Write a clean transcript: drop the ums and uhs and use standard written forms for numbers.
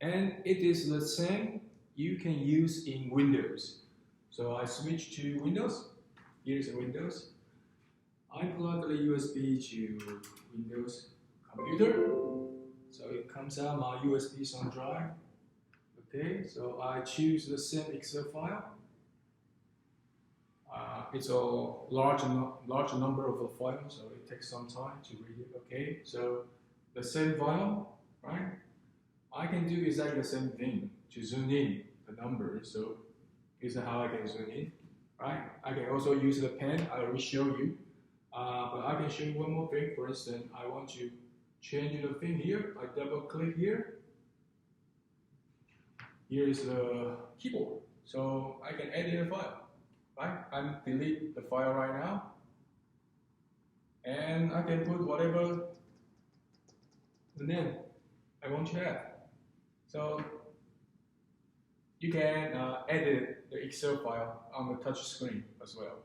and it is the same you can use in Windows. So I switch to Windows. Here's a Windows. I plug the USB to Windows computer. So it comes out my USB thumb drive. Okay, so I choose the same Excel file. It's a large number of files, so it takes some time to read it. Okay, so the same file, right? I can do exactly the same thing to zoom in the numbers. So this is how I can zoom in, right? I can also use the pen. I will show you, but I can show you one more thing. For instance, I want to change the thing here. I double click here. Here is the keyboard, so I can edit the file. Right? I delete the file right now, and I can put whatever the name I want to add. So you can edit the Excel file on the touch screen as well.